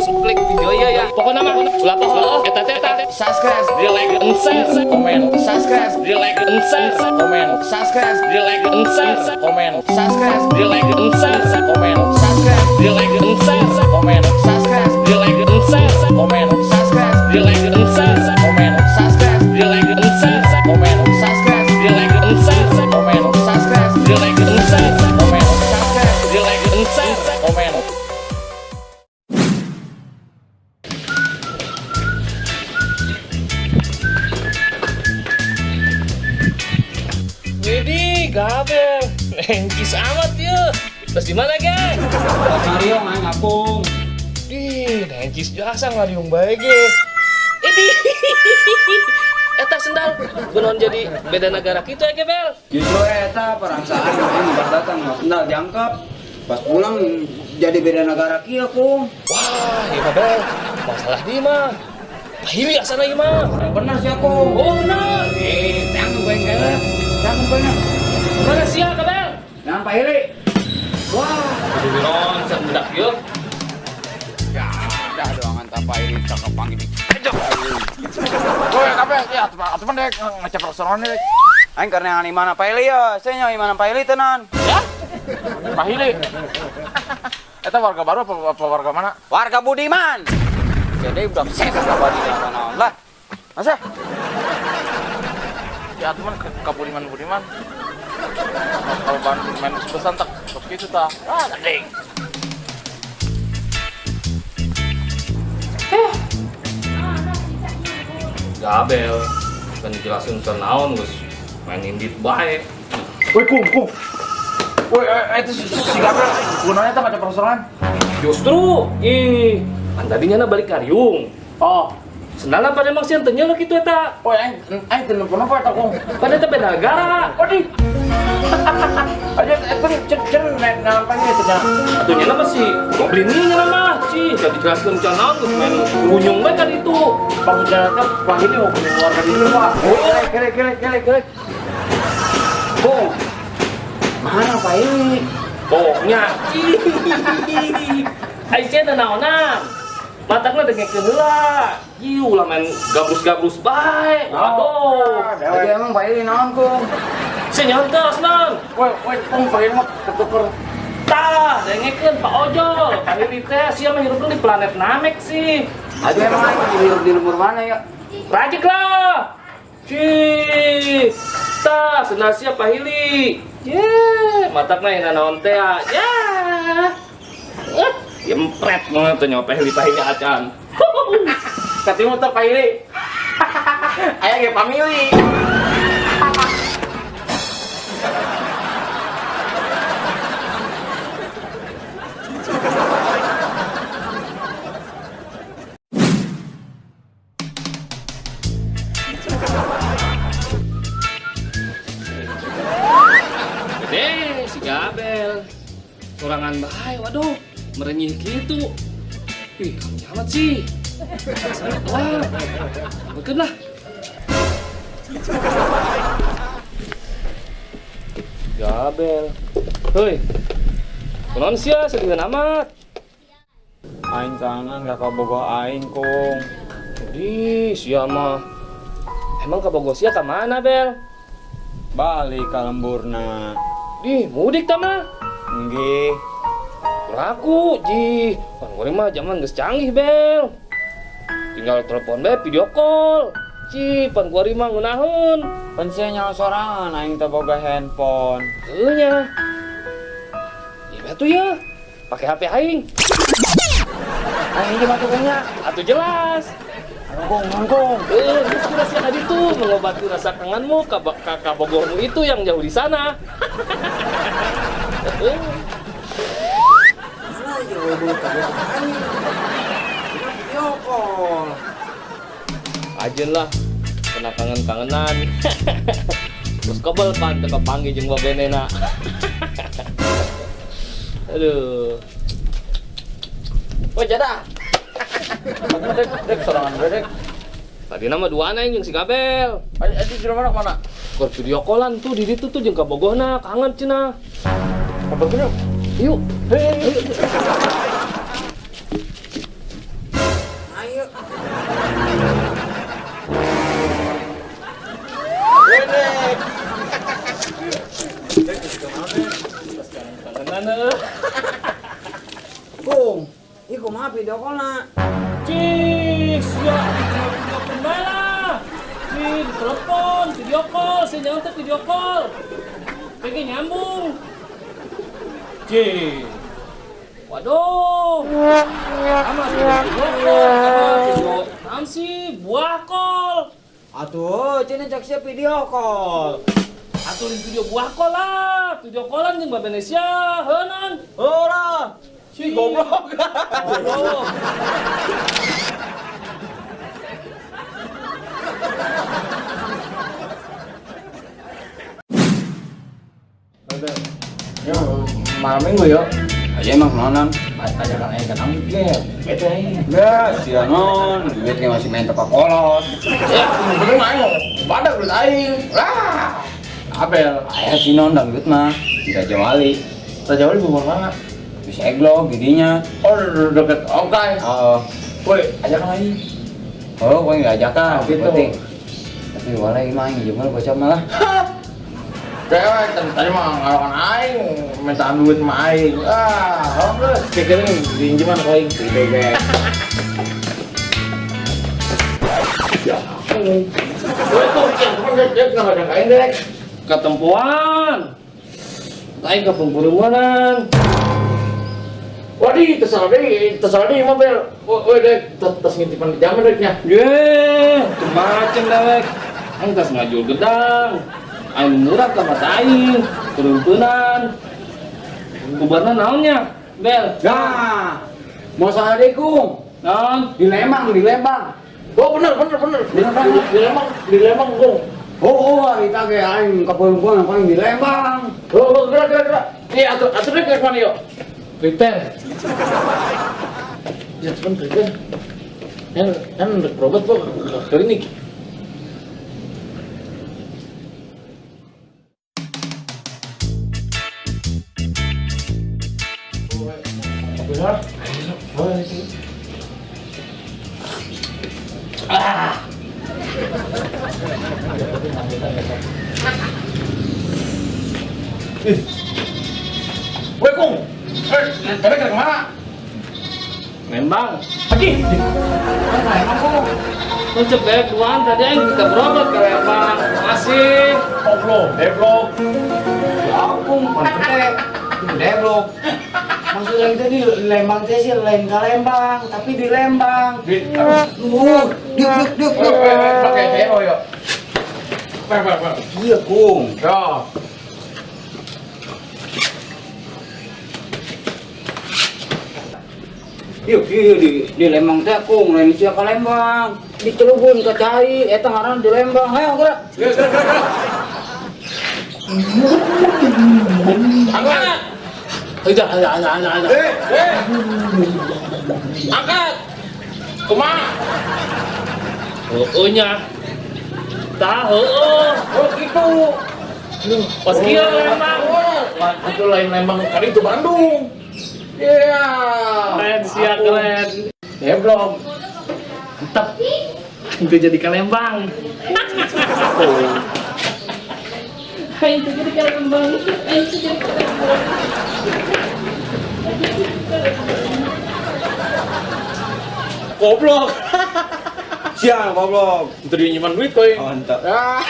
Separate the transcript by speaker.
Speaker 1: terus klik video ya. Pokoknya mah ulah poho eta teh subscribe, di like, and share, komen, subscribe, di like, and share, komen, subscribe, di like, and share, komen, subscribe, di like, and share, komen, subscribe, di like, and share, komen, subscribe, di like, and share, komen, subscribe, di like, and share, komen, subscribe, di like, and share, komen, subscribe, di like, and share, komen, subscribe, di like, and share, komen, subscribe, di like, and share, komen. Jadi gabel, nengkis amat ya. Terus di mana geng?
Speaker 2: Ngariung aing apung.
Speaker 1: Nengkis jasa ngariung bae ge. Ini, eta sendal benon jadi beda negara kita ya gebel.
Speaker 2: Justru eta perasaan aing pas datang sendal jangkep. Pas pulang jadi beda negara kieu kung.
Speaker 1: Wah, iya bel, masalah di mah. Pahili asana ieu mah.
Speaker 2: Bener sih aku.
Speaker 1: Oh bener.
Speaker 2: Jangan bengkel. Jangan bengkel.
Speaker 1: Mana sia gebel?
Speaker 2: Jangan Pak Hili.
Speaker 1: Wah, aduh non sendak yuk.
Speaker 2: Ya, dah doangan tak Pak Hili cakep panggil di.
Speaker 3: Woi, kape ya, atuh mah dek ngecap restoran dek.
Speaker 2: Aing karena yang mana Pak Hili ya, saya nyawa mana Pak Hili tenan.
Speaker 3: Ya? Pak Hili. Eta warga baru apa warga mana?
Speaker 2: Warga Budiman. Jadi udah set kabadi naon lah. Masa?
Speaker 3: Ya atuh mah ka Budiman. Kalau Bandung main besan tak gitu tah. Ah, gandeng.
Speaker 1: Gabel, kan dijelasin ke naon gus main indit bae.
Speaker 3: Woi, kum. Woi, itu si Gabriel gunanya teh macam restoran.
Speaker 1: Justru, kan tadinya na balik karyung.
Speaker 3: Oh,
Speaker 1: Sendalna pada emang sih tanya lo gitu eta.
Speaker 3: woi, aing telepon apa eta kum?
Speaker 1: Pada teh beda negara.
Speaker 3: Oh, di. Aja itu cen nampak ini teh.
Speaker 1: Atunya nama si Goblin ini nama sih. Jadi jelaskan ke naon gus main runyung bae kan itu.
Speaker 3: Maksudnya teh Pak Hili mau warga di luar.
Speaker 2: Oh, kelek. Bung. Mana Pak Hili?
Speaker 1: Pokoknya. Aisyah teh naonan. Matangna dengekeun heula. Ieu ulah main gabrus-gabrus bae. Waduh.
Speaker 2: Jadi emang Pak Hili naon kung?
Speaker 1: Senyontos non.
Speaker 3: Woi, kum Pak Hili mah ketuker.
Speaker 1: Tah, dengekeun Pak Ojol. Pak Hili teh sia mah hirupna di planet Namek sih.
Speaker 2: Aduh emang aing hidup di lumur mana ya?
Speaker 1: Rajik lah. Cih. Tah, sendal sia Pak Hili. Matakna yang naon teh ya. Jempret banget tuh nyawa Pak Hili acan.
Speaker 3: Katimu teh Pak Hili. Aya ge family.
Speaker 1: Gede si Gabel. Kurangan bae, waduh. Merenyih gitu. Ih, kamu amat sih. Wah, beken lah. Gabel. Hei, kunaon sia sedih amat.
Speaker 2: Aing kangen gak kabogoh aing kung.
Speaker 1: Jadi sia mah. Emang kabogoh sia ka mana, Bel?
Speaker 2: Balik ka lemburna.
Speaker 1: Di, mudik ta mah.
Speaker 2: Nggih.
Speaker 1: Laku, ji. Pan goreng mah zaman geus canggih, Bel. Tinggal telepon bae video call. Ci, pan goreng mah ngeunaheun.
Speaker 2: Pan sia nyawa sorangan aing teh boga handphone.
Speaker 1: Heuh nya. Ya batu ya. Pakai HP aing.
Speaker 2: Aing ge mah nya.
Speaker 1: Atuh jelas.
Speaker 2: Nangkung.
Speaker 1: Geus kira sia tadi tuh mengobati rasa kangenmu ka bogohmu itu yang jauh di sana. Ajen lah, kena kangen-kangenan. Terus kebel pan, teka panggil jeung babenena. Aduh. Woi, jada.
Speaker 3: Dek sorangan dek.
Speaker 1: Tadi nama dua anak jeung si Gabel.
Speaker 3: Aja di mana mana?
Speaker 1: Keur video callan tuh di ditu tuh jeung ka bogohna, kangen cenah.
Speaker 3: Kabar video.
Speaker 1: Yuk.
Speaker 3: Hei.
Speaker 2: Iku mah video call na.
Speaker 4: Cik, ya video kembali lah. Cik, telepon, video call, saya nyantet video call. Pengen nyambung. Cik. Waduh. Sama video call. Naon sih? Buah call.
Speaker 2: Atuh, cenah cek sia video call.
Speaker 4: Atuh di video buah call lah. Video callan jeung Mbak Indonesia. Heunan.
Speaker 2: Ora.
Speaker 4: Si goblok. Goblok.
Speaker 1: Ya, malam minggu yuk.
Speaker 2: Aja emang nonan.
Speaker 1: Aja kan aja kan game. Bete aja.
Speaker 2: Ya, sia non, duitnya masih main tepak kolot.
Speaker 1: Ya, bener main. Badak lu aing. Lah. Abel.
Speaker 2: Aya si non dangdut mah, tidak jawali.
Speaker 1: Raja Wali bukan mana?
Speaker 2: Bisa eglog gidinya.
Speaker 1: Oh, deket Okai. Woi, aja kan aing.
Speaker 2: Oh, gua enggak ajak kan,
Speaker 1: Gitu.
Speaker 2: penting. Tapi walai mah jeung bocah malah.
Speaker 1: Cewek tadi mah ngarokan aing, minta duit sama aing. Terus pikirin pinjaman ke aing gede guys. Ya. Gue tuh teman dia nggak ada aing deh.
Speaker 4: Ketempuan. Aing ke pengkurumanan.
Speaker 1: Waduh, terserah deh, mobil. Woi deh, tas ngintipan di jaman dehnya.
Speaker 4: Ye, macem dewek. Aing tas ngajul gedang. Aing murah ke mata aing, kerumpunan. Kubarna naonnya? Bel.
Speaker 2: Nah, mau sadekung.
Speaker 4: Naon?
Speaker 2: Di Lembang.
Speaker 1: Oh bener. Di Lembang gong.
Speaker 2: Oh, kita ke aing kapulungan yang paling di Lembang.
Speaker 1: Oh, gerak. Iya, atur deh ke mana yuk?
Speaker 4: Kriter.
Speaker 1: Ya, cuman kriter. Kan berobat kok ke klinik. Benar? Boleh sih. Woi, Kung. Tapi ke mana?
Speaker 4: Lembang.
Speaker 1: Pergi.
Speaker 4: Untuk bebek duaan tadi aing kita berobat ke Lembang. Masih.
Speaker 1: Deblok.
Speaker 2: Ya ampun, pantek. Deblok. Maksudnya itu di Lembang teh sih lain ke Lembang, tapi di Lembang. Duk.
Speaker 1: Pakai hero yuk.
Speaker 2: Iya, Kung.
Speaker 1: Ya.
Speaker 2: Yuk, di Lembang teh Kung, lain sia ke Lembang. Di Cilegon ke Cai, eta ngaran di Lembang. Hayo gerak.
Speaker 1: Angkat.
Speaker 4: Aja.
Speaker 1: Angkat. Kumaha?
Speaker 4: Heueunya. Tah heueuh.
Speaker 1: Oh gitu.
Speaker 4: Pas kieu Lembang.
Speaker 1: Itu lain Lembang, kali itu Bandung. Iya.
Speaker 4: Keren sia keren.
Speaker 1: Deblok.
Speaker 4: Mantap. Itu jadi ke Lembang. Hai, itu jadi ke Lembang.
Speaker 1: Goblok.
Speaker 2: Siang, goblok.
Speaker 1: Itu dia nyimpan duit koy.
Speaker 2: Mantap.
Speaker 1: Ah.